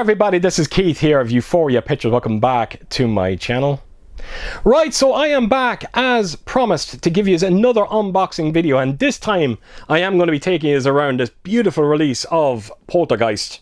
everybody, this is Keith here of Euphoria Pictures. Welcome back to my channel. Right, so I am back as promised to give you another unboxing video, and this time I am going to be taking you around this beautiful release of Poltergeist.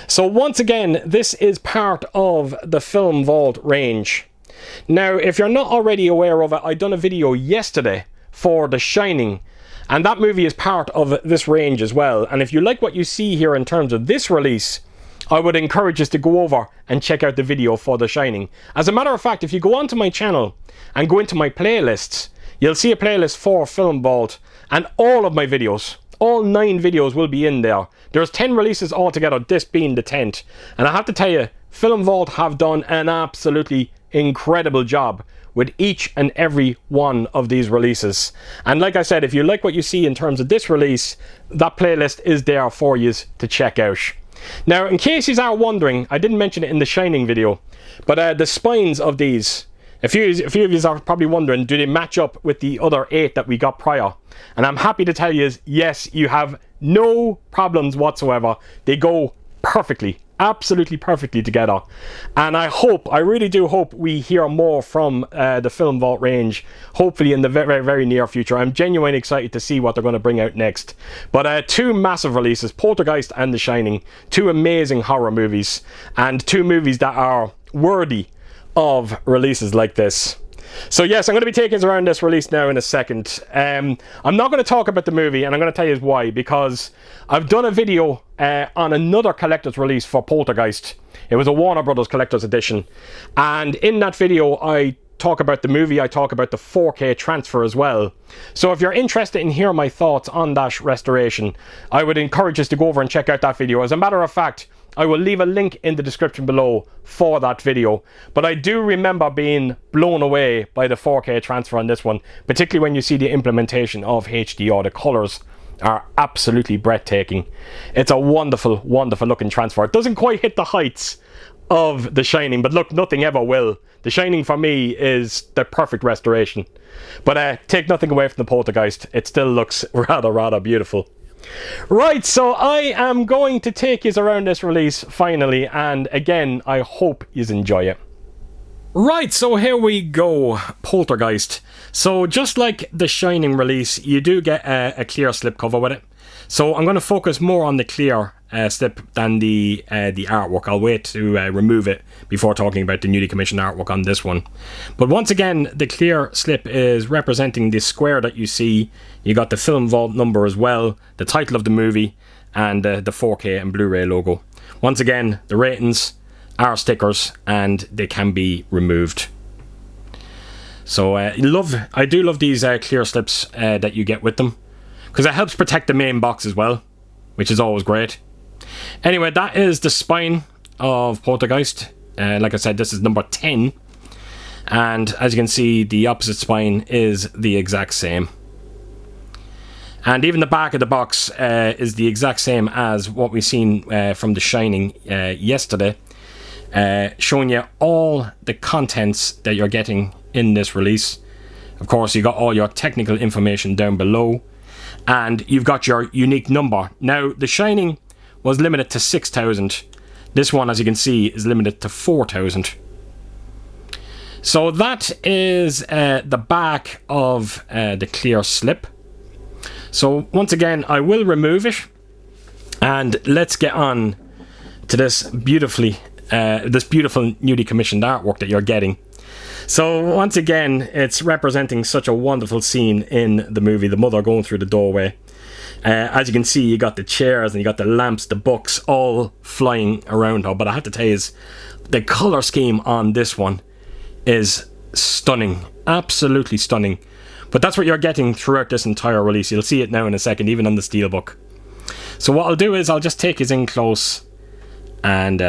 So once again, this is part of the Film Vault range. Now, if you're not already aware of it, I done a video yesterday for The Shining, and that movie is part of this range as well. And if you like what you see here in terms of this release, I would encourage us to go over and check out the video for The Shining. As a matter of fact, if you go onto my channel and go into my playlists, you'll see a playlist for Film Vault, and all of my videos, all 9 videos will be in there. There's 10 releases altogether, this being the 10th. And I have to tell you, Film Vault have done an absolutely incredible job with each and every one of these releases. And like I said, if you like what you see in terms of this release, that playlist is there for you to check out. Now, in case you are wondering, I didn't mention it in the Shining video, but the spines of these, a few of you are probably wondering, do they match up with the other 8 that we got prior? And I'm happy to tell you, yes, you have no problems whatsoever. They go perfectly, absolutely perfectly together. And I really do hope we hear more from the Film Vault range, hopefully in the very, very near future. I'm genuinely excited to see what they're going to bring out next. But 2 massive releases, Poltergeist and The Shining, 2 amazing horror movies, and 2 movies that are worthy of releases like this. So yes, I'm going to be taking us around this release now in a second. I'm not going to talk about the movie, and I'm going to tell you why, because I've done a video on another collector's release for Poltergeist. It was a Warner Brothers collector's edition, and in that video I talk about the movie, I talk about the 4K transfer as well. So if you're interested in hearing my thoughts on that restoration, I would encourage us to go over and check out that video. As a matter of fact, I will leave a link in the description below for that video. But I do remember being blown away by the 4K transfer on this one, particularly when you see the implementation of HDR. The colours are absolutely breathtaking. It's a wonderful, wonderful looking transfer. It doesn't quite hit the heights of The Shining, but look, nothing ever will. The Shining for me is the perfect restoration. But take nothing away from the Poltergeist, it still looks rather beautiful. Right, so I am going to take you around this release finally, and again, I hope you enjoy it. Right, so here we go, Poltergeist. So just like the Shining release, you do get a clear slipcover with it. So I'm going to focus more on the clear slip than the artwork. I'll wait to remove it before talking about the newly commissioned artwork on this one. But once again, the clear slip is representing the square that you see. You got the Film Vault number as well, the title of the movie, and the 4K and Blu-ray logo. Once again, the ratings are stickers and they can be removed. So I do love these clear slips that you get with them, because it helps protect the main box as well, which is always great. Anyway, that is the spine of Poltergeist. Like I said, this is number 10. And as you can see, the opposite spine is the exact same. And even the back of the box is the exact same as what we've seen from The Shining yesterday. Showing you all the contents that you're getting in this release. Of course, you got all your technical information down below. And you've got your unique number. Now, The Shining was limited to 6,000. This one, as you can see, is limited to 4,000. So that is the back of the clear slip. So once again, I will remove it, and let's get on to this beautiful newly commissioned artwork that you're getting. So once again, it's representing such a wonderful scene in the movie, the mother going through the doorway. As you can see, you got the chairs and you got the lamps, the books all flying around her. But I have to tell you, the colour scheme on this one is stunning, absolutely stunning. But that's what you're getting throughout this entire release. You'll see it now in a second, even on the Steelbook. So what I'll do is I'll just take you in close and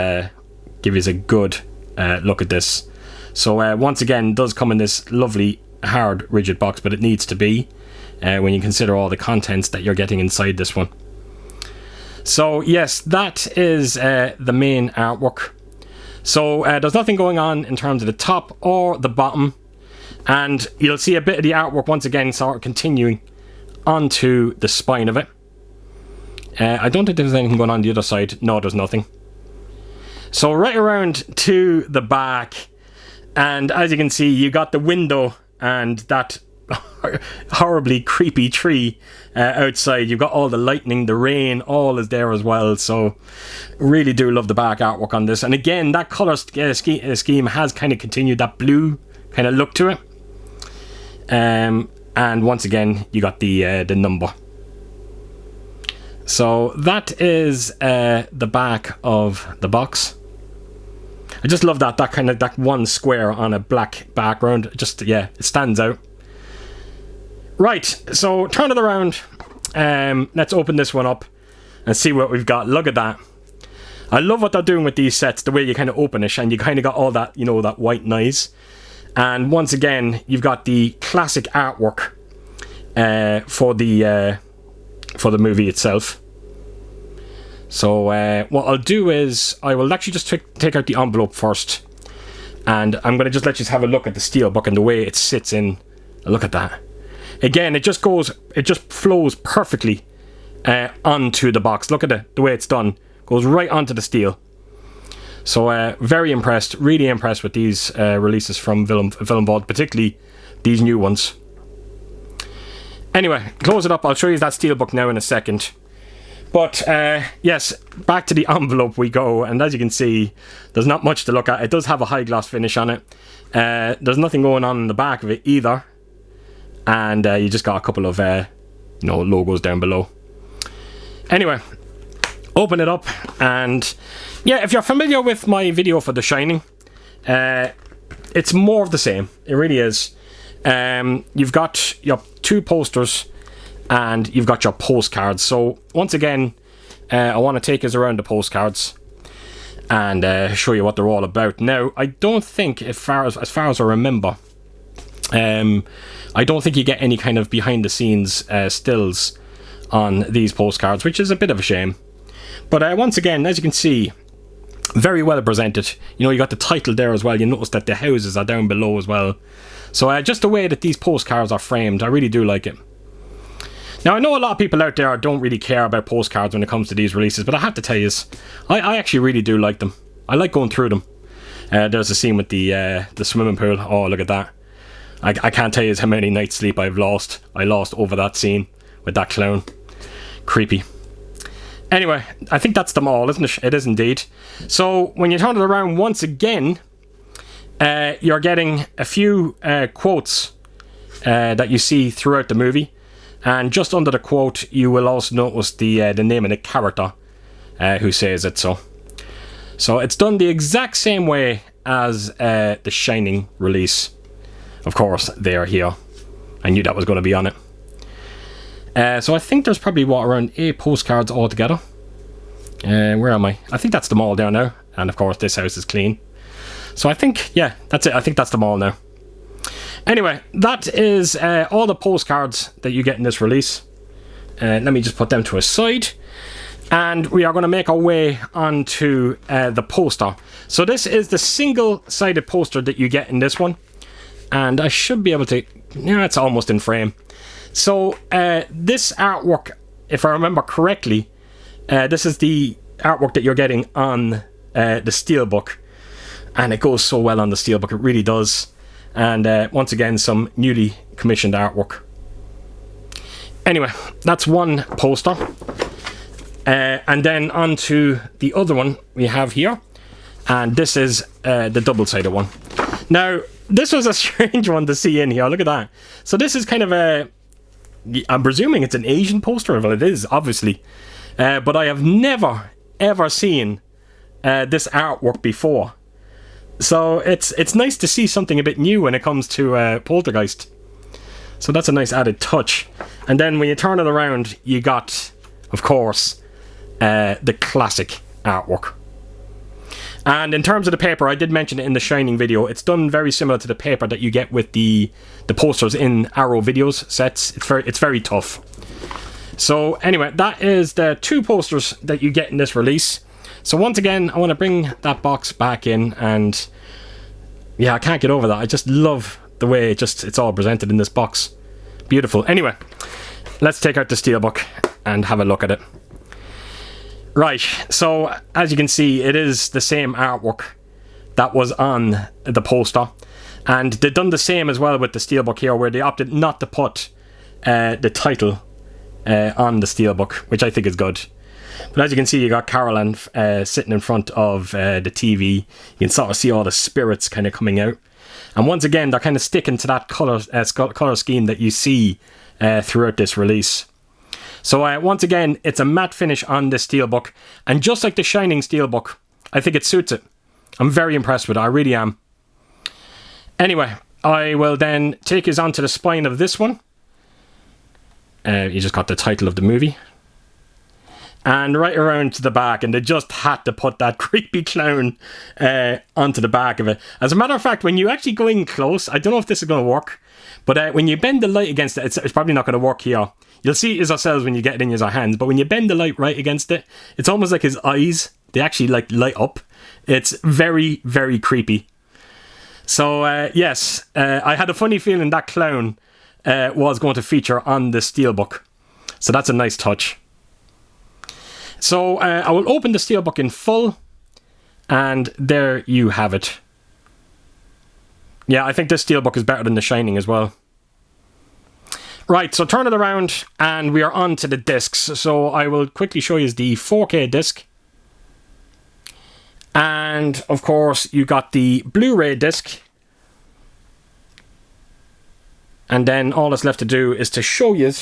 give you a good look at this. So once again, it does come in this lovely hard rigid box, but it needs to be when you consider all the contents that you're getting inside this one. So yes, that is the main artwork. So there's nothing going on in terms of the top or the bottom, and you'll see a bit of the artwork once again sort of continuing onto the spine of it. I don't think there's anything going on the other side. No, there's nothing. So right around to the back, and as you can see, you got the window and that horribly creepy tree outside. You've got all the lightning, the rain, all is there as well. So really do love the back artwork on this. And again, that colour scheme has kind of continued that blue kind of look to it. And once again, you got the number. So that is the back of the box. I just love that kind of that one square on a black background. Just, yeah, it stands out. Right, so turn it around. Let's open this one up and see what we've got. Look at that. I love what they're doing with these sets, the way you kind of open it and you kind of got all that, you know, that white noise. And once again, you've got the classic artwork for the movie itself. So what I'll do is I will actually just take out the envelope first, and I'm going to just let you have a look at the Steelbook and the way it sits in. Look at that. Again, it just flows perfectly onto the box. Look at the way it's done. Goes right onto the steel. So very impressed, really impressed with these releases from Film Vault, particularly these new ones. Anyway, close it up. I'll show you that Steelbook now in a second. But yes, back to the envelope we go, and as you can see, there's not much to look at. It does have a high gloss finish on it. There's nothing going on in the back of it either, and you just got a couple of logos down below. Anyway, open it up, and yeah, if you're familiar with my video for The Shining, it's more of the same. It really is. You've got your two posters and you've got your postcards. So once again, I want to take us around the postcards and show you what they're all about. Now, I don't think, as far as I remember, I don't think you get any kind of behind the scenes stills on these postcards, which is a bit of a shame. But once again, as you can see, very well presented. You know, you got the title there as well. You notice that the houses are down below as well. So just the way that these postcards are framed, I really do like it. Now, I know a lot of people out there don't really care about postcards when it comes to these releases, but I have to tell you, I actually really do like them. I like going through them. There's a scene with the swimming pool. Oh, look at that. I can't tell you how many nights sleep I've lost. I lost over that scene with that clown. Creepy. Anyway, I think that's them all, isn't it? It is indeed. So, when you turn it around once again, you're getting a few quotes that you see throughout the movie. And just under the quote, you will also notice the name of the character who says it. So it's done the exact same way as the Shining release. Of course, they are here. I knew that was going to be on it. So I think there's probably, around 8 postcards altogether. Where am I? I think that's them all down now. And of course, this house is clean. So I think, yeah, that's it. I think that's them all now. Anyway, that is all the postcards that you get in this release. Let me just put them to a side. And we are going to make our way onto the poster. So this is the single-sided poster that you get in this one. And I should be able to... Yeah, it's almost in frame. So this artwork, if I remember correctly, this is the artwork that you're getting on the Steelbook. And it goes so well on the Steelbook, it really does. And once again, some newly commissioned artwork. Anyway, that's one poster. And then on to the other one we have here. And this is the double-sided one. Now, this was a strange one to see in here. Look at that. So this is kind of a... I'm presuming it's an Asian poster. Well, it is, obviously. But I have never, ever seen this artwork before. So it's nice to see something a bit new when it comes to Poltergeist. So that's a nice added touch. And then when you turn it around, you got, of course, the classic artwork. And in terms of the paper, I did mention it in the Shining video. It's done very similar to the paper that you get with the posters in Arrow Videos sets. It's very tough. So anyway, that is the 2 posters that you get in this release. So once again, I want to bring that box back in, and yeah, I can't get over that. I just love the way it's all presented in this box. Beautiful. Anyway, let's take out the Steelbook and have a look at it. Right, so as you can see, it is the same artwork that was on the poster, and they've done the same as well with the Steelbook here, where they opted not to put the title on the Steelbook, which I think is good. But as you can see, you got Caroline sitting in front of the TV. You can sort of see all the spirits kind of coming out, and once again they're kind of sticking to that color scheme that you see throughout this release. So once again, it's a matte finish on this Steelbook, and just like the Shining Steelbook, I think it suits it. I'm very impressed with it, I really am. Anyway, I will then take us onto the spine of this one. You just got the title of the movie. And right around to the back, and they just had to put that creepy clown onto the back of it. As a matter of fact, when you actually go in close, I don't know if this is going to work, but when you bend the light against it, it's probably not going to work here. You'll see it yourselves when you get it in your hands, but when you bend the light right against it, it's almost like his eyes, they actually like light up. It's very, very creepy. So yes, I had a funny feeling that clown was going to feature on the Steelbook. So that's a nice touch. So I will open the Steelbook in full, and there you have it. Yeah, I think this Steelbook is better than The Shining as well. Right, so turn it around, and we are on to the discs. So I will quickly show you the 4K disc. And, of course, you got the Blu-ray disc. And then all that's left to do is to show you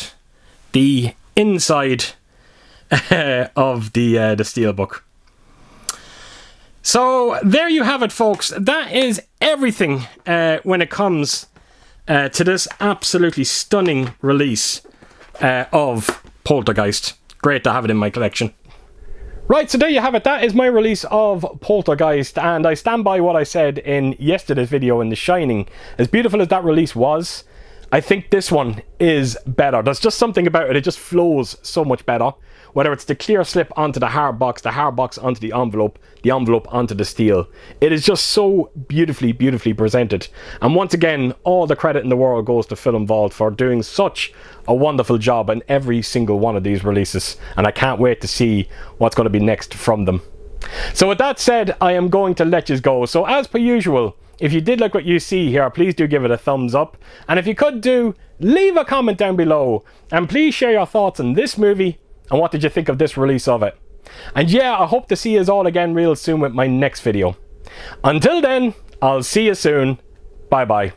the inside of the Steelbook. So there you have it, folks. That is everything when it comes to this absolutely stunning release of Poltergeist. Great to have it in my collection. Right, so there you have it. That is my release of Poltergeist, and I stand by what I said in yesterday's video in The Shining. As beautiful as that release was, I think this one is better. There's just something about it. It just flows so much better. Whether it's the clear slip onto the hard box onto the envelope onto the steel. It is just so beautifully, beautifully presented. And once again, all the credit in the world goes to Film Vault for doing such a wonderful job in every single one of these releases. And I can't wait to see what's going to be next from them. So with that said, I am going to let you go. So as per usual, if you did like what you see here, please do give it a thumbs up. And if you could do, leave a comment down below. And please share your thoughts on this movie and what did you think of this release of it. And yeah, I hope to see you all again real soon with my next video. Until then, I'll see you soon. Bye bye.